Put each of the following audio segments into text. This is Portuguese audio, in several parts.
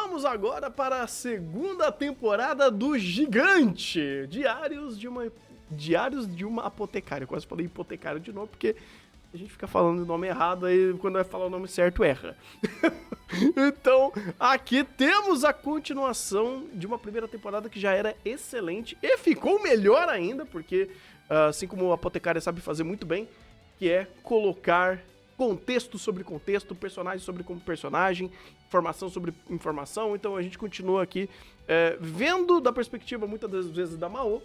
vamos agora para a segunda temporada do Gigante. Diários de uma apotecária. Eu quase falei hipotecária de novo, porque a gente fica falando o nome errado, aí quando vai falar o nome certo, erra. Então, aqui temos a continuação de uma primeira temporada que já era excelente e ficou melhor ainda, porque assim como o Apotecária sabe fazer muito bem, que é colocar contexto sobre contexto, personagem sobre personagem, informação sobre informação. Então a gente continua aqui vendo da perspectiva, muitas das vezes, da Mal,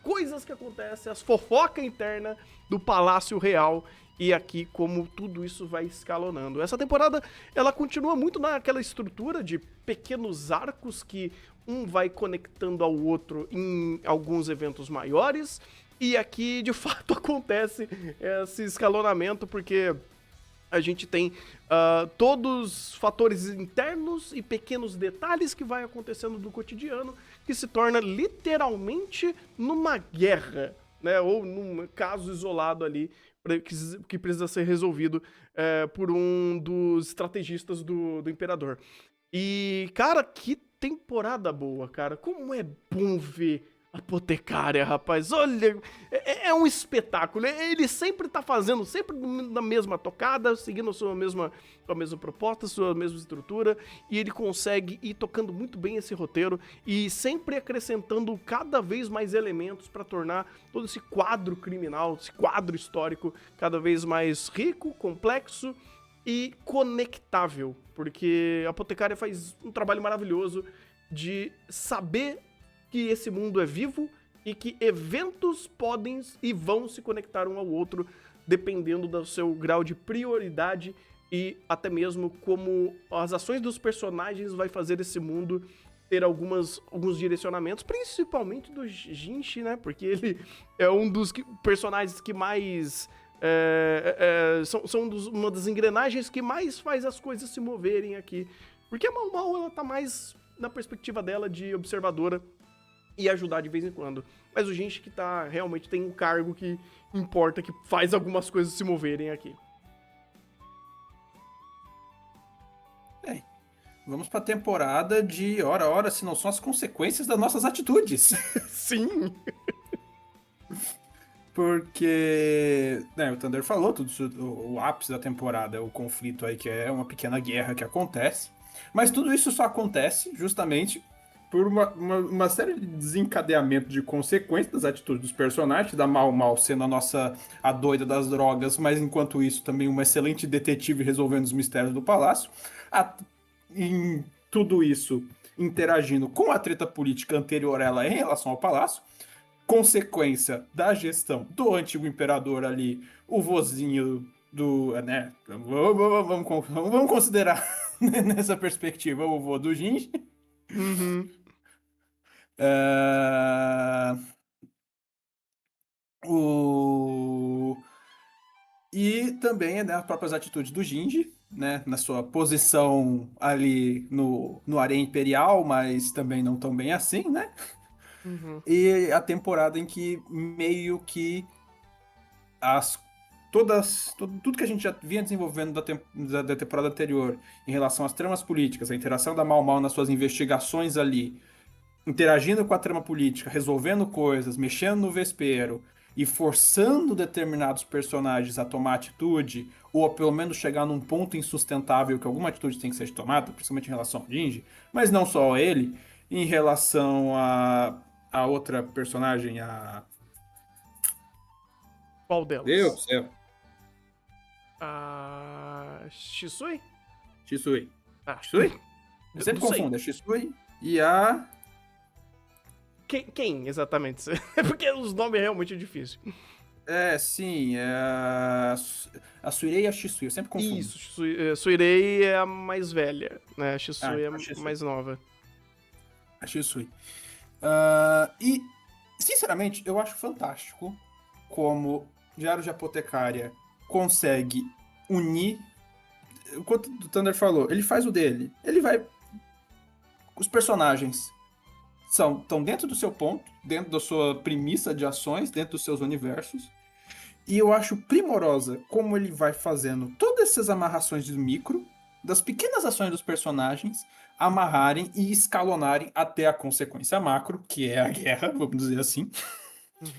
coisas que acontecem, as fofocas internas do Palácio Real, e aqui como tudo isso vai escalonando. Essa temporada, ela continua muito naquela estrutura de pequenos arcos que um vai conectando ao outro em alguns eventos maiores, e aqui, de fato, acontece esse escalonamento, porque a gente tem todos os fatores internos e pequenos detalhes que vai acontecendo do cotidiano, que se torna literalmente numa guerra, né? Ou num caso isolado ali, que precisa ser resolvido por um dos estrategistas do Imperador. E, cara, que temporada boa, cara. Como é bom ver Apotecária, rapaz. Olha, é um espetáculo. Ele sempre tá fazendo, sempre na mesma tocada, seguindo a sua mesma proposta, sua mesma estrutura, e ele consegue ir tocando muito bem esse roteiro e sempre acrescentando cada vez mais elementos para tornar todo esse quadro criminal, esse quadro histórico cada vez mais rico, complexo e conectável, porque a Apotecária faz um trabalho maravilhoso de saber que esse mundo é vivo e que eventos podem e vão se conectar um ao outro dependendo do seu grau de prioridade e até mesmo como as ações dos personagens vai fazer esse mundo ter alguns direcionamentos, principalmente do Jinshi, né? Porque ele é um dos personagens que mais... uma das engrenagens que mais faz as coisas se moverem aqui. Porque a Mal ela tá mais na perspectiva dela de observadora e ajudar de vez em quando. Mas o gente que realmente tem um cargo que importa, que faz algumas coisas se moverem aqui. Vamos pra temporada de ora, se não são as consequências das nossas atitudes. Sim! Porque, né, o Thunder falou, o ápice da temporada é o conflito aí, que é uma pequena guerra que acontece. Mas tudo isso só acontece justamente por uma série de desencadeamento de consequências das atitudes dos personagens, da Mal sendo a doida das drogas, mas enquanto isso também uma excelente detetive resolvendo os mistérios do palácio. Em tudo isso interagindo com a treta política anterior a ela em relação ao palácio, consequência da gestão do antigo imperador ali, o vozinho do, né, vamos considerar nessa perspectiva o vô do Jinji. Uhum. E também, né, as próprias atitudes do Jinji, né, na sua posição ali no Harém Imperial, mas também não tão bem assim, né? Uhum. E a temporada em que meio que tudo que a gente já vinha desenvolvendo da temporada anterior em relação às tramas políticas, a interação da Mal nas suas investigações ali, interagindo com a trama política, resolvendo coisas, mexendo no vespeiro e forçando determinados personagens a tomar atitude, ou a pelo menos chegar num ponto insustentável que alguma atitude tem que ser tomada, principalmente em relação ao Jinji, mas não só a ele, em relação a outra personagem, a... Qual Deus do delas? céu. A Shisui? Shisui. Ah, Shisui? Eu não sempre sei. confundo, a Shisui e a... Quem exatamente? É porque os nomes é realmente difícil. Sim, a Suirei e a Shisui, eu sempre confundo. Isso, Suirei é a mais velha, né? A Shisui é Então a Shisui. mais nova. A Shisui. E, sinceramente, eu acho fantástico como Diário de Apotecária consegue unir. Enquanto o Thunder falou, ele faz o dele. Ele vai. Os personagens estão dentro do seu ponto, dentro da sua premissa de ações, dentro dos seus universos. E eu acho primorosa como ele vai fazendo todas essas amarrações de micro das pequenas ações dos personagens amarrarem e escalonarem até a consequência macro, que é a guerra, vamos dizer assim. Uhum.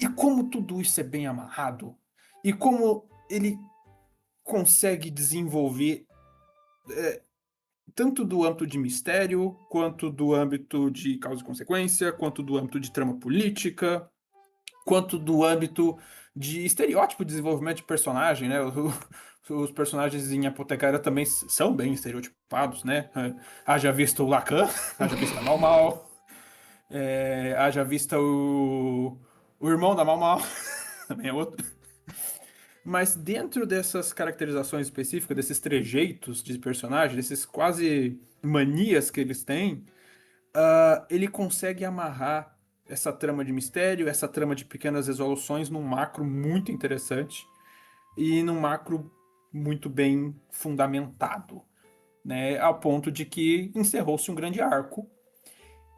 E como tudo isso é bem amarrado, e como ele consegue desenvolver tanto do âmbito de mistério, quanto do âmbito de causa e consequência, quanto do âmbito de trama política, quanto do âmbito de estereótipo de desenvolvimento de personagem, né? Os personagens em Apotecária também são bem estereotipados, né? Haja visto o Lacan, haja visto a Mal Mal, haja visto o irmão da Mal Mal, também é outro. Mas dentro dessas caracterizações específicas, desses trejeitos de personagem, desses quase manias que eles têm, ele consegue amarrar essa trama de mistério, essa trama de pequenas resoluções num macro muito interessante e num macro muito bem fundamentado, né? Ao ponto de que encerrou-se um grande arco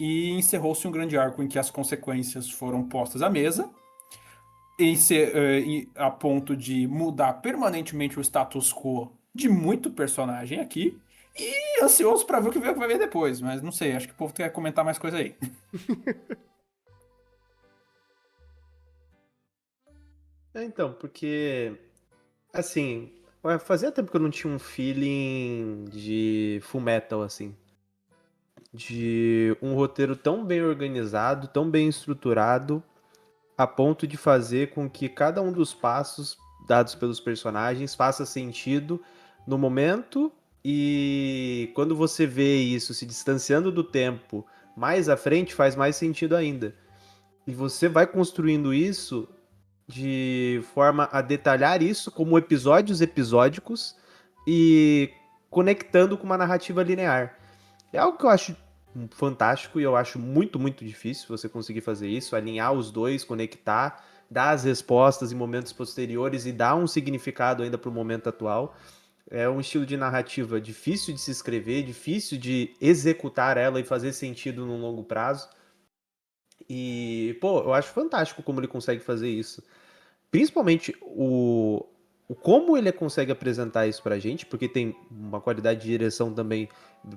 e encerrou-se um grande arco em que as consequências foram postas à mesa a ponto de mudar permanentemente o status quo de muito personagem aqui. E ansioso pra ver o que vai ver depois, mas não sei, acho que o povo quer comentar mais coisa aí. Então, porque, assim, fazia tempo que eu não tinha um feeling de Fullmetal, assim. De um roteiro tão bem organizado, tão bem estruturado, a ponto de fazer com que cada um dos passos dados pelos personagens faça sentido no momento, e quando você vê isso se distanciando do tempo mais à frente, faz mais sentido ainda. E você vai construindo isso de forma a detalhar isso como episódios episódicos e conectando com uma narrativa linear. É algo que eu acho fantástico e eu acho muito, muito difícil você conseguir fazer isso, alinhar os dois, conectar, dar as respostas em momentos posteriores e dar um significado ainda para o momento atual. É um estilo de narrativa difícil de se escrever, difícil de executar ela e fazer sentido no longo prazo. E, pô, eu acho fantástico como ele consegue fazer isso. Principalmente o como ele consegue apresentar isso pra gente, porque tem uma qualidade de direção também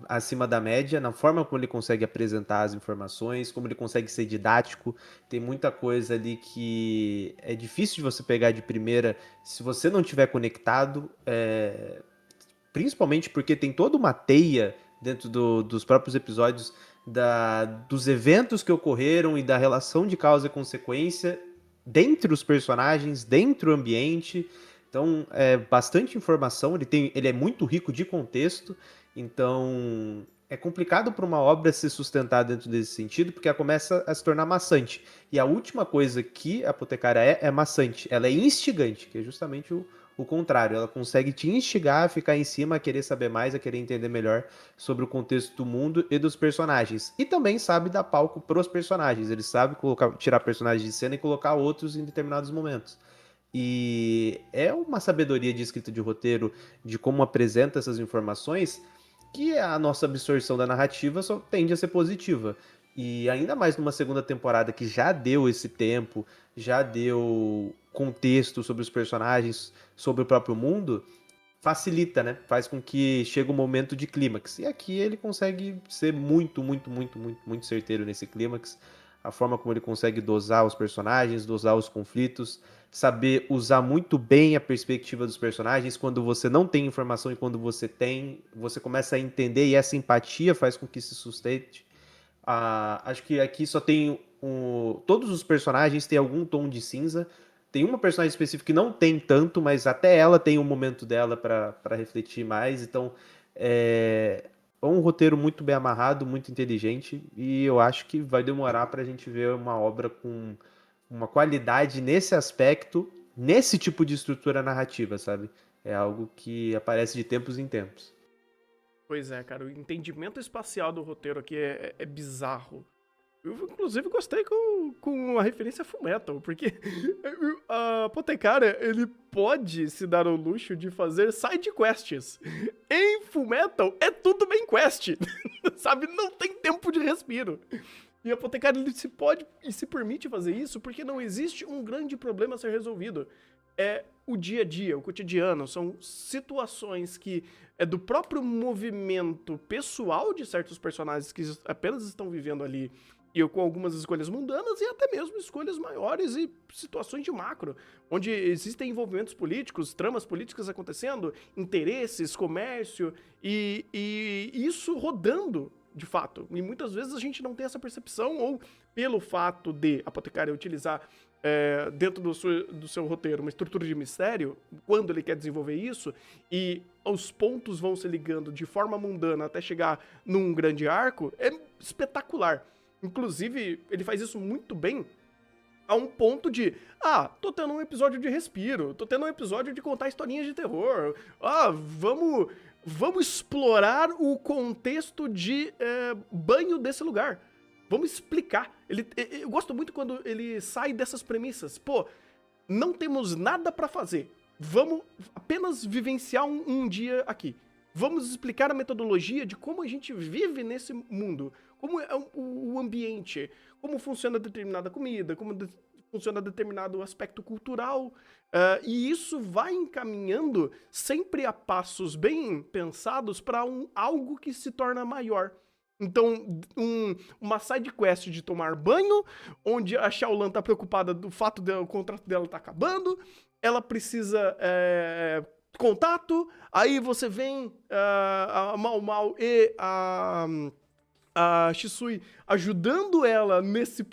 acima da média, na forma como ele consegue apresentar as informações, como ele consegue ser didático. Tem muita coisa ali que é difícil de você pegar de primeira se você não tiver conectado, principalmente porque tem toda uma teia dentro dos próprios episódios dos eventos que ocorreram e da relação de causa e consequência dentre os personagens, dentro do ambiente. Então, é bastante informação, ele é muito rico de contexto, então é complicado para uma obra se sustentar dentro desse sentido, porque ela começa a se tornar maçante. E a última coisa que a Apotecária é maçante, ela é instigante, que é justamente o contrário, ela consegue te instigar a ficar em cima, a querer saber mais, a querer entender melhor sobre o contexto do mundo e dos personagens. E também sabe dar palco pros personagens, ele sabe tirar personagens de cena e colocar outros em determinados momentos. E é uma sabedoria de escrita de roteiro, de como apresenta essas informações, que a nossa absorção da narrativa só tende a ser positiva. E ainda mais numa segunda temporada que já deu esse tempo, já deu contexto sobre os personagens, sobre o próprio mundo, facilita, né? Faz com que chegue o momento de clímax. E aqui ele consegue ser muito, muito, muito, muito, muito certeiro nesse clímax. A forma como ele consegue dosar os personagens, dosar os conflitos, saber usar muito bem a perspectiva dos personagens. Quando você não tem informação e quando você tem, você começa a entender e essa empatia faz com que se sustente. Acho que aqui só tem todos os personagens têm algum tom de cinza. Tem uma personagem específica que não tem tanto, mas até ela tem um momento dela para refletir mais. Então é um roteiro muito bem amarrado, muito inteligente, e eu acho que vai demorar para a gente ver uma obra com uma qualidade nesse aspecto, nesse tipo de estrutura narrativa, sabe? É algo que aparece de tempos em tempos. Pois é, cara, o entendimento espacial do roteiro aqui é bizarro. Eu, inclusive, gostei com a referência a Fullmetal, porque a Apotecária, ele pode se dar o luxo de fazer side quests. Em Fullmetal, é tudo main quest, sabe? Não tem tempo de respiro. E a Apotecária, ele se pode e se permite fazer isso porque não existe um grande problema a ser resolvido. é o dia a dia, o cotidiano, são situações que é do próprio movimento pessoal de certos personagens que apenas estão vivendo ali e com algumas escolhas mundanas e até mesmo escolhas maiores e situações de macro, onde existem envolvimentos políticos, tramas políticas acontecendo, interesses, comércio e isso rodando de fato. E muitas vezes a gente não tem essa percepção ou pelo fato de Apotecária utilizar dentro do seu roteiro uma estrutura de mistério, quando ele quer desenvolver isso, e os pontos vão se ligando de forma mundana até chegar num grande arco, é espetacular. Inclusive, ele faz isso muito bem a um ponto de, tô tendo um episódio de respiro, tô tendo um episódio de contar historinhas de terror, vamos explorar o contexto de banho desse lugar. Vamos explicar. Eu gosto muito quando ele sai dessas premissas. Pô, não temos nada pra fazer. Vamos apenas vivenciar um dia aqui. Vamos explicar a metodologia de como a gente vive nesse mundo. Como é o ambiente. Como funciona determinada comida. Como funciona determinado aspecto cultural. E isso vai encaminhando sempre a passos bem pensados para algo que se torna maior. Então, uma side quest de tomar banho, onde a Xiaolan tá preocupada do fato do contrato dela tá acabando, ela precisa contato, aí você vem a Mau Mau e a Shisui ajudando ela nesse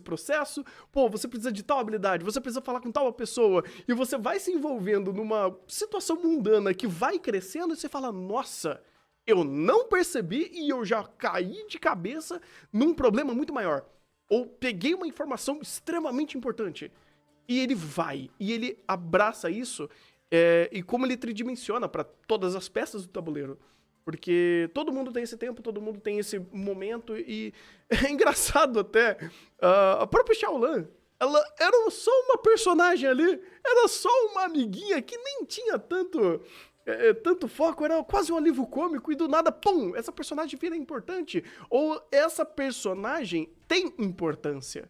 processo. Pô, você precisa de tal habilidade, você precisa falar com tal pessoa, e você vai se envolvendo numa situação mundana que vai crescendo e você fala, nossa, eu não percebi e eu já caí de cabeça num problema muito maior. Ou peguei uma informação extremamente importante. E ele abraça isso, e como ele tridimensiona para todas as peças do tabuleiro. Porque todo mundo tem esse tempo, todo mundo tem esse momento, e é engraçado até, a própria Xiaolan, ela era só uma personagem ali, era só uma amiguinha que nem tinha tanto foco, era quase um alívio cômico, e do nada, pum, essa personagem vira importante. Ou essa personagem tem importância.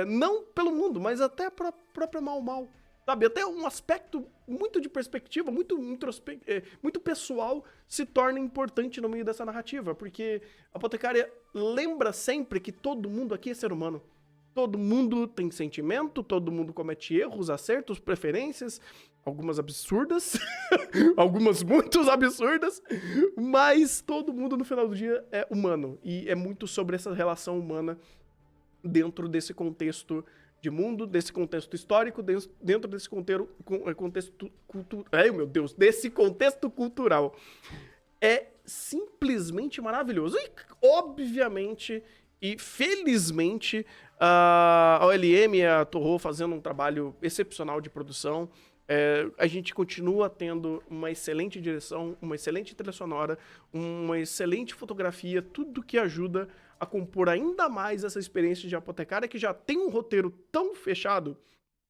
Não pelo mundo, mas até a própria Mau Mau. Sabe, até um aspecto muito de perspectiva, muito pessoal, se torna importante no meio dessa narrativa. Porque a Apotecária lembra sempre que todo mundo aqui é ser humano. Todo mundo tem sentimento, todo mundo comete erros, acertos, preferências, algumas absurdas, algumas muito absurdas, mas todo mundo no final do dia é humano. E é muito sobre essa relação humana dentro desse contexto de mundo, desse contexto histórico, dentro desse contexto cultural. Ai, meu Deus, desse contexto cultural. É simplesmente maravilhoso. E, obviamente, e felizmente, a OLM e a Toho fazendo um trabalho excepcional de produção. A gente continua tendo uma excelente direção, uma excelente trilha sonora, uma excelente fotografia, tudo que ajuda a compor ainda mais essa experiência de Apotecária, que já tem um roteiro tão fechado,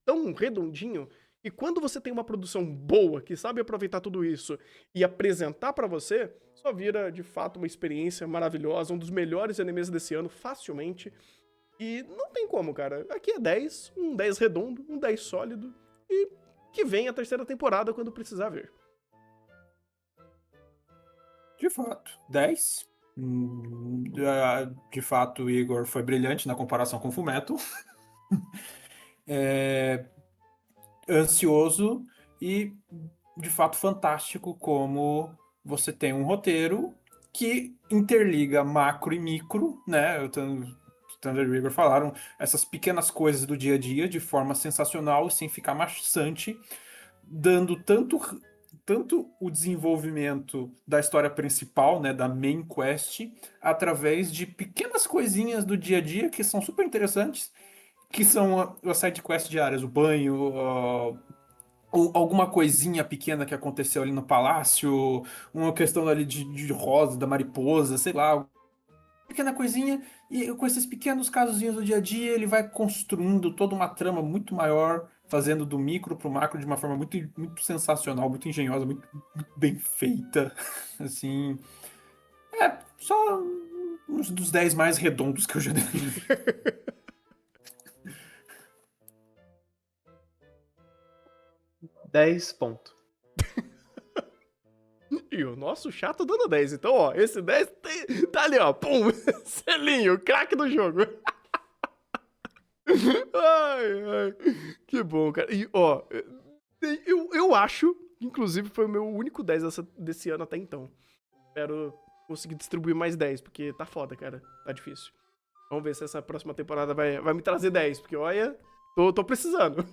tão redondinho, e quando você tem uma produção boa, que sabe aproveitar tudo isso e apresentar pra você, só vira, de fato, uma experiência maravilhosa, um dos melhores animes desse ano, facilmente. E não tem como, cara. Aqui é 10, um 10 redondo, um 10 sólido, e que vem a terceira temporada quando precisar ver. De fato, 10. De fato, o Igor foi brilhante na comparação com o Fullmetal. Ansioso e, de fato, fantástico como você tem um roteiro que interliga macro e micro, né? O Thunder e o Igor falaram essas pequenas coisas do dia a dia de forma sensacional, sem ficar maçante, dando tanto o desenvolvimento da história principal, né, da main quest, através de pequenas coisinhas do dia a dia que são super interessantes, que são as side quests diárias, o banho, ou alguma coisinha pequena que aconteceu ali no palácio, uma questão ali de rosa, da mariposa, sei lá, pequena coisinha, e com esses pequenos casozinhos do dia a dia, ele vai construindo toda uma trama muito maior, fazendo do micro pro macro de uma forma muito, muito sensacional, muito engenhosa, muito, muito bem feita. Assim, só uns dos 10 mais redondos que eu já dei. 10 pontos. E o nosso chato dando 10. Então, ó, esse 10 tá ali, ó. Pum! Selinho, craque do jogo. Ai, ai. Que bom, cara. E, ó, eu acho, inclusive, foi o meu único 10 desse ano até então. Espero conseguir distribuir mais 10, porque tá foda, cara. Tá difícil. Vamos ver se essa próxima temporada vai me trazer 10, porque olha, tô precisando.